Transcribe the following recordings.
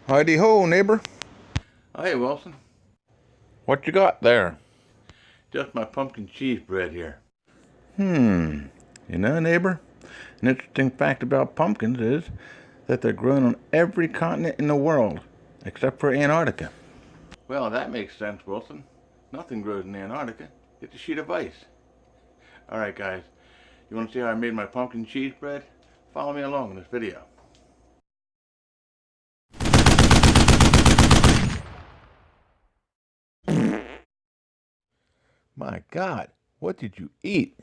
Heidi ho, neighbor. Hey, Wilson. What you got there? Just my pumpkin cheese bread here. You know, neighbor, an interesting fact about pumpkins is that they're grown on every continent in the world, except for Antarctica. Well, that makes sense, Wilson. Nothing grows in Antarctica. It's a sheet of ice. Alright, guys. You want to see how I made my pumpkin cheese bread? Follow me along in this video. My God, what did you eat?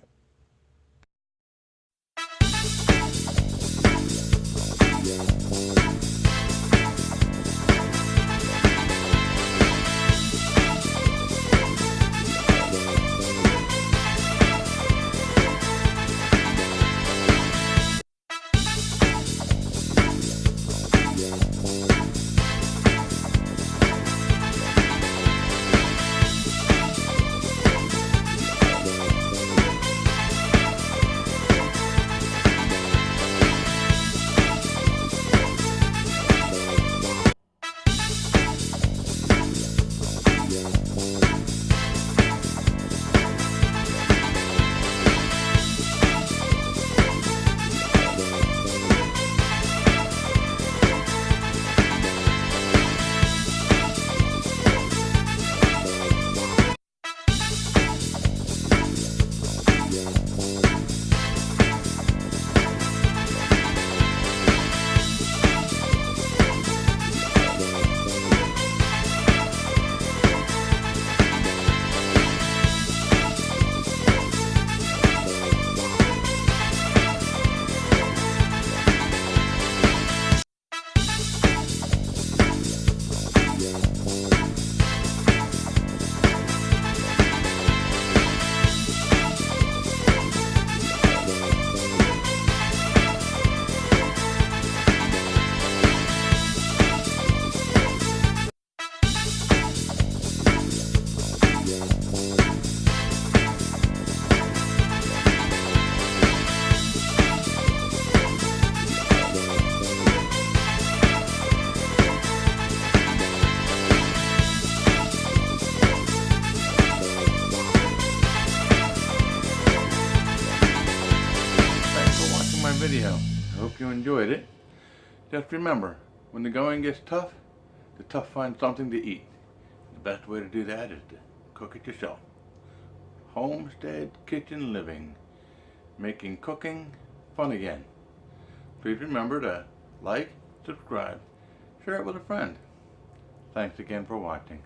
Thanks for watching my video. I hope you enjoyed it. Just remember, when the going gets tough, the tough find something to eat. The best way to do that is to cook it yourself. Homestead kitchen living. Making cooking fun again. Please remember to like, subscribe, share it with a friend. Thanks again for watching.